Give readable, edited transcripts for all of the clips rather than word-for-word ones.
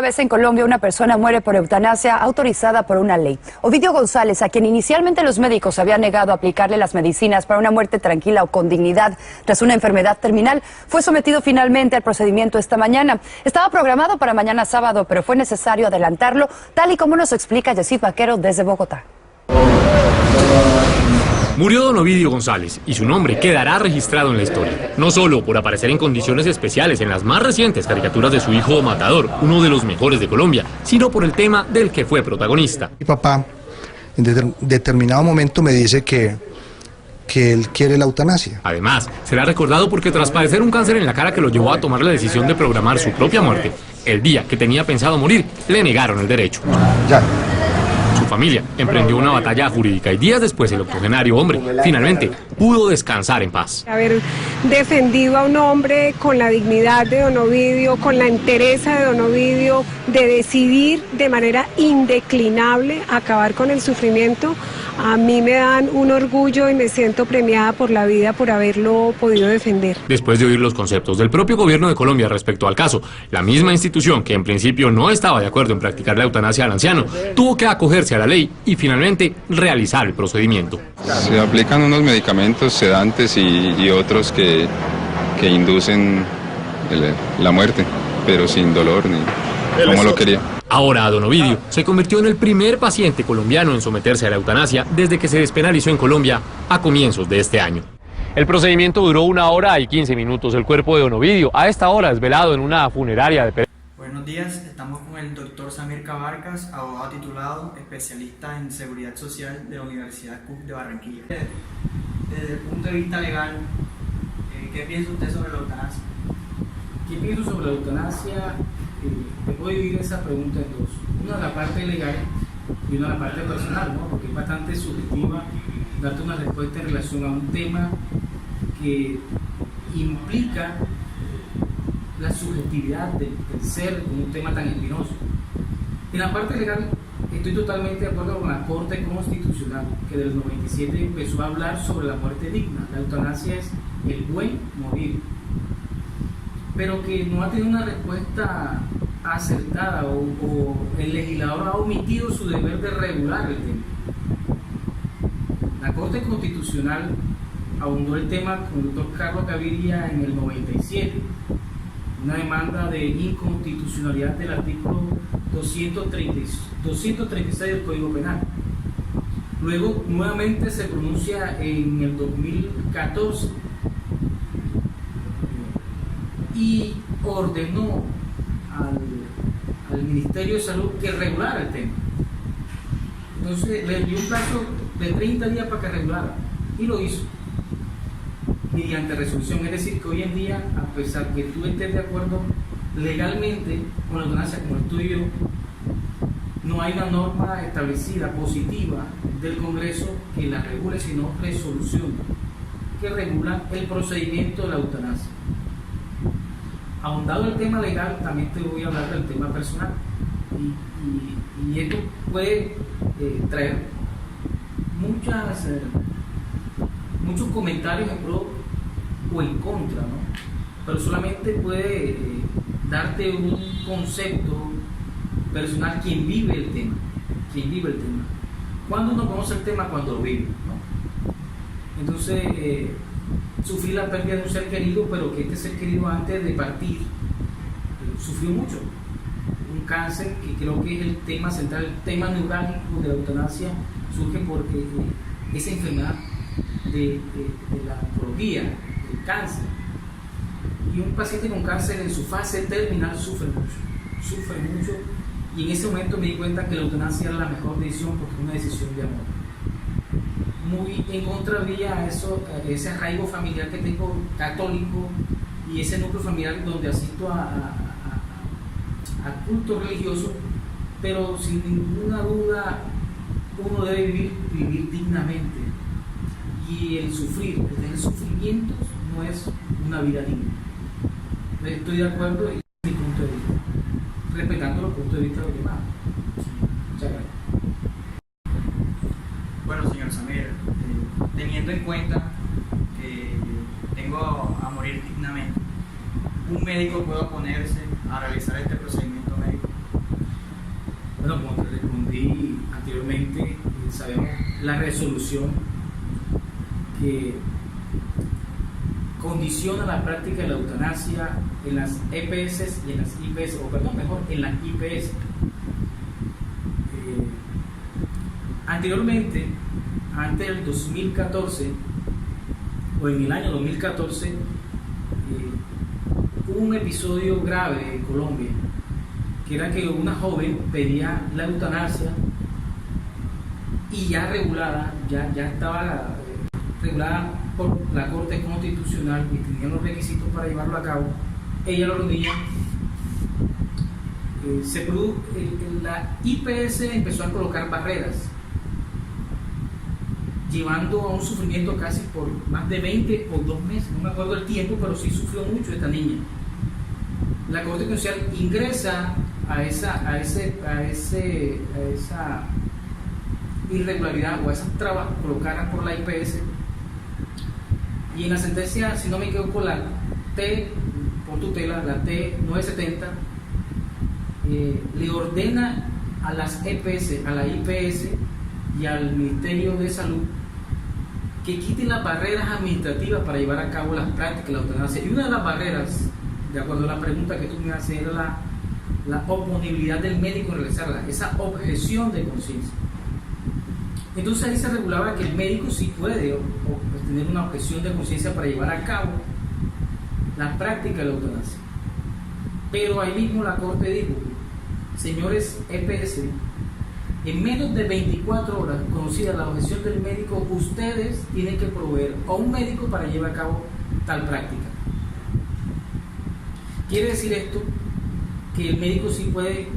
vez en Colombia una persona muere por eutanasia autorizada por una ley. Ovidio González, a quien inicialmente los médicos habían negado aplicarle las medicinas para una muerte tranquila o con dignidad tras una enfermedad terminal, fue sometido finalmente al procedimiento esta mañana. Estaba programado para mañana sábado, pero fue necesario adelantarlo, tal y como nos explica Yesid Vaquero desde Bogotá. Murió don Ovidio González y su nombre quedará registrado en la historia, no solo por aparecer en condiciones especiales en las más recientes caricaturas de su hijo Matador, uno de los mejores de Colombia, sino por el tema del que fue protagonista. Mi papá en determinado momento me dice que él quiere la eutanasia. Además, será recordado porque tras padecer un cáncer en la cara que lo llevó a tomar la decisión de programar su propia muerte, el día que tenía pensado morir, le negaron el derecho. Ya. Su familia emprendió una batalla jurídica y días después el octogenario hombre finalmente pudo descansar en paz. Haber defendido a un hombre con la dignidad de don Ovidio, con la entereza de don Ovidio, de decidir de manera indeclinable acabar con el sufrimiento, a mí me dan un orgullo y me siento premiada por la vida por haberlo podido defender. Después de oír los conceptos del propio gobierno de Colombia respecto al caso, la misma institución que en principio no estaba de acuerdo en practicar la eutanasia al anciano, tuvo que acogerse a la ley y finalmente realizar el procedimiento. Se aplican unos medicamentos sedantes y otros que inducen la muerte, pero sin dolor ni como lo quería. Ahora don Ovidio se convirtió en el primer paciente colombiano en someterse a la eutanasia desde que se despenalizó en Colombia a comienzos de este año. El procedimiento duró 1 hora y 15 minutos. El cuerpo de don Ovidio a esta hora es velado en una funeraria de Pereira. Buenos días, estamos con el doctor Samir Cabarcas, abogado titulado, especialista en seguridad social de la Universidad CUC de Barranquilla. Desde el punto de vista legal, ¿qué piensa usted sobre la eutanasia? ¿Qué pienso sobre la eutanasia? Te puedo dividir esa pregunta en dos. Una la parte legal y una la parte personal, ¿no? Porque es bastante subjetiva darte una respuesta en relación a un tema que implica la subjetividad del ser en un tema tan espinoso. En la parte legal estoy totalmente de acuerdo con la Corte Constitucional, que del 97 empezó a hablar sobre la muerte digna. La eutanasia es el buen morir, pero que no ha tenido una respuesta acertada o el legislador ha omitido su deber de regular el tema. La Corte Constitucional ahondó el tema con el doctor Carlos Gaviria en el 97, una demanda de inconstitucionalidad del artículo 236 del Código Penal. Luego nuevamente se pronuncia en el 2014 y ordenó al Ministerio de Salud que regulara el tema. Entonces le dio un plazo de 30 días para que regulara y lo hizo mediante resolución. Es decir, que hoy en día, a pesar que tú estés de acuerdo legalmente con la eutanasia como el tuyo, no hay una norma establecida positiva del Congreso que la regule, sino resolución que regula el procedimiento de la eutanasia. Ahondado el tema legal, también te voy a hablar del tema personal y esto puede traer muchos comentarios en pro o en contra, ¿no? Pero solamente puede darte un concepto personal quien vive el tema. ¿Cuándo uno conoce el tema? Cuando lo vive, ¿no? Entonces sufrí la pérdida de un ser querido, pero que este ser querido antes de partir sufrió mucho, un cáncer que creo que es el tema central, el tema neurálgico de la eutanasia surge porque esa enfermedad de la oncología, del cáncer, y un paciente con cáncer en su fase terminal sufre mucho, y en ese momento me di cuenta que la eutanasia era la mejor decisión porque es una decisión de amor. Muy en contravía a ese arraigo familiar que tengo católico y ese núcleo familiar donde asisto a culto religioso, pero sin ninguna duda uno debe vivir dignamente, y el tener sufrimientos no es una vida digna. Estoy de acuerdo y mi punto de vista, respetando los puntos de vista de los demás. Muchas gracias. Bueno, señor Samir, teniendo en cuenta que tengo a morir dignamente, ¿un médico puede oponerse a realizar este procedimiento médico? Bueno, como te respondí anteriormente, sabemos la resolución que condiciona la práctica de la eutanasia en las EPS y en las IPS, o perdón, mejor, en las IPS. Anteriormente, antes del 2014, o en el año 2014, hubo un episodio grave en Colombia, que era que una joven pedía la eutanasia y ya regulada, ya estaba regulada por la Corte Constitucional y tenía los requisitos para llevarlo a cabo. Ella lo reunía. La IPS empezó a colocar barreras, llevando a un sufrimiento casi por más de 20 o 2 meses, no me acuerdo el tiempo, pero sí sufrió mucho esta niña. La Corte Constitucional ingresa a esa irregularidad o a esas trabas colocadas por la IPS, y en la sentencia, si no me equivoco, la T por tutela, la T970, le ordena a las EPS, a la IPS y al Ministerio de Salud que quiten las barreras administrativas para llevar a cabo las prácticas de la eutanasia. Y una de las barreras, de acuerdo a la pregunta que tú me haces, era la oponibilidad del médico en realizarla, esa objeción de conciencia. Entonces ahí se regulaba que el médico sí puede tener una objeción de conciencia para llevar a cabo la práctica de la eutanasia. Pero ahí mismo la Corte dijo: señores EPS, en menos de 24 horas, conocida la objeción del médico, ustedes tienen que proveer a un médico para llevar a cabo tal práctica. Quiere decir esto que el médico sí puede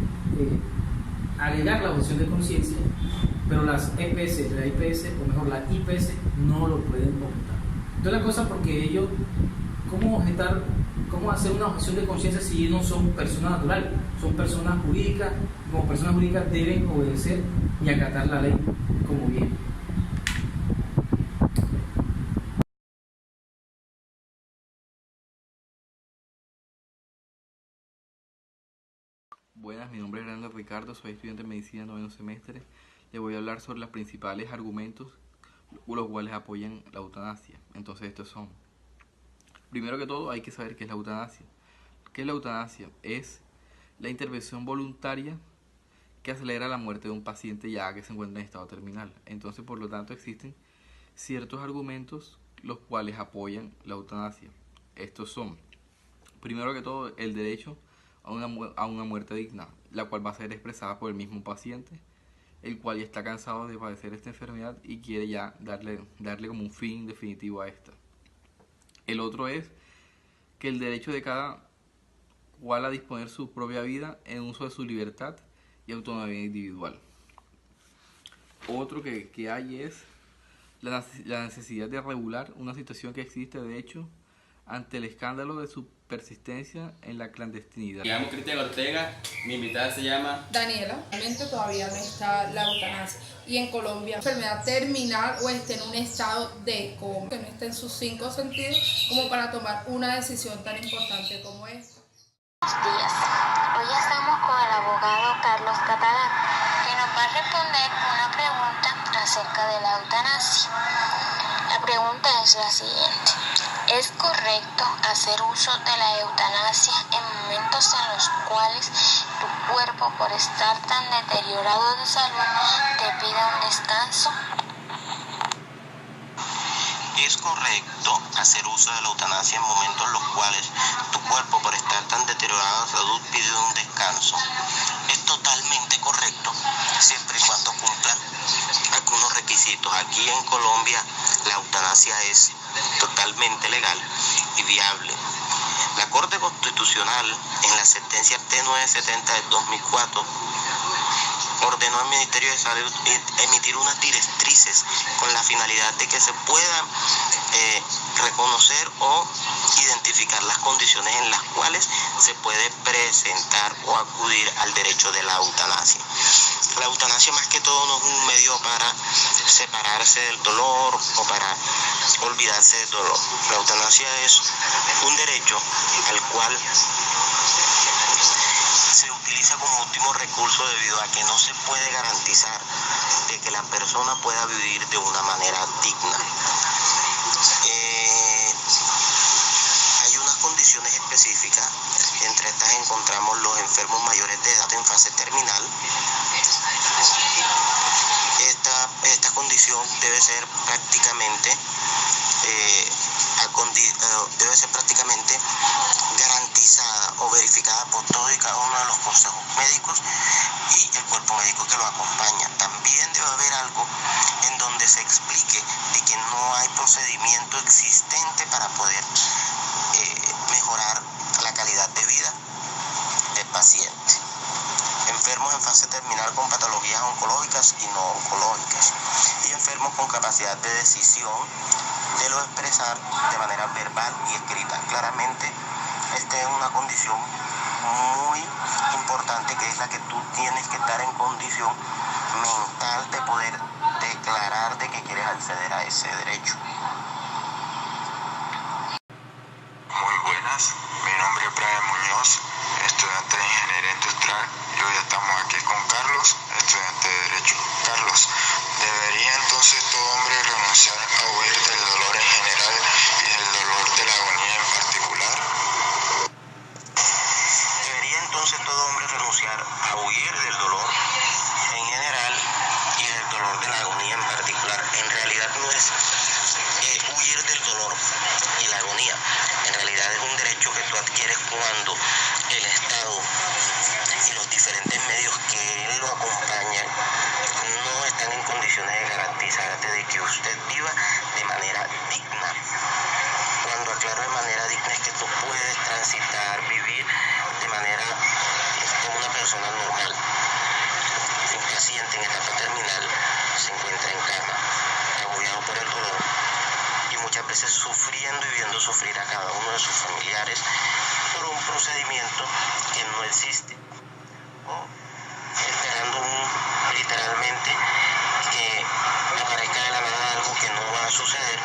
alegar la objeción de conciencia, pero las EPS, la IPS, o mejor la IPS, no lo pueden objetar. Entonces la cosa, porque ellos, ¿cómo hacer una objeción de conciencia si ellos no son personas naturales? Son personas jurídicas. Como personas jurídicas deben obedecer y acatar la ley como bien. Buenas, mi nombre es Hernando Ricardo, soy estudiante de medicina 9º semestre. Le voy a hablar sobre los principales argumentos los cuales apoyan la eutanasia. Entonces estos son: primero que todo, hay que saber qué es la eutanasia. ¿Qué es la eutanasia? Es la intervención voluntaria que acelera la muerte de un paciente ya que se encuentra en estado terminal. Entonces, por lo tanto, existen ciertos argumentos los cuales apoyan la eutanasia. Estos son: primero que todo, el derecho a una muerte digna, la cual va a ser expresada por el mismo paciente, el cual ya está cansado de padecer esta enfermedad y quiere ya darle como un fin definitivo a esta. El otro es que el derecho de cada cual a disponer su propia vida en uso de su libertad y autonomía individual. Otro que hay es la necesidad de regular una situación que existe de hecho ante el escándalo de su persistencia en la clandestinidad. Me llamo Cristian Ortega, mi invitada se llama Daniela. Realmente todavía no está la eutanasia, y en Colombia enfermedad terminal o esté en un estado de coma, que no esté en sus 5 sentidos como para tomar una decisión tan importante como esta. Buenos días, hoy estamos con el abogado Carlos Catalán, que nos va a responder una pregunta acerca de la eutanasia. La pregunta es la siguiente: ¿es correcto hacer uso de la eutanasia en momentos en los cuales tu cuerpo, por estar tan deteriorado de salud, te pide un descanso? ¿Es correcto hacer uso de la eutanasia en momentos en los cuales tu cuerpo, por estar tan deteriorado de salud, pide un descanso? Es totalmente correcto, siempre y cuando cumpla algunos requisitos. Aquí en Colombia la eutanasia es totalmente legal y viable. La Corte Constitucional, en la sentencia T970 del 2004, ordenó al Ministerio de Salud emitir unas directrices con la finalidad de que se puedan reconocer o identificar las condiciones en las cuales se puede presentar o acudir al derecho de la eutanasia. La eutanasia, más que todo, no es un medio para separarse del dolor o para olvidarse del dolor. La eutanasia es un derecho al cual se utiliza utiliza como último recurso debido a que no se puede garantizar de que la persona pueda vivir de una manera digna. Hay unas condiciones específicas, entre estas encontramos los enfermos mayores de edad en fase terminal. Esta condición debe ser prácticamente garantizada o verificada por todos y cada uno de los consejos médicos y el cuerpo médico que lo acompaña. También debe haber algo en donde se explique de que no hay procedimiento existente para poder mejorar la calidad de vida del paciente. Enfermos en fase terminal con patologías oncológicas y no oncológicas, y enfermos con capacidad de decisión de lo expresar de manera verbal y escrita. Claramente, esta es una condición muy importante, que es la que tú tienes que estar en condición mental de poder declarar de que quieres acceder a ese derecho. Muy buenas, mi nombre es Brian Muñoz, estudiante de Ingeniería Industrial, y hoy estamos aquí con Carlos, estudiante de Derecho. Carlos, ¿debería entonces todo hombre renunciar a huir del dolor en general y del dolor de la agonía en particular? ¿Debería entonces todo hombre renunciar a huir del dolor en general y del dolor de la agonía en particular? En realidad no es huir del dolor y la agonía. En realidad es un derecho que tú adquieres cuando el Estado y los diferentes medios que lo acompañan no están en condiciones de garantizarte de que usted viva de manera digna. Cuando aclaro de manera digna es que tú puedes transitar, vivir de manera como una persona normal. Un paciente en etapa terminal se encuentra en cama, agobiado por el dolor y muchas veces sufriendo y viendo sufrir a cada uno de sus familiares por un procedimiento que no existe, o esperando literalmente que aparezca de la nada algo que no va a suceder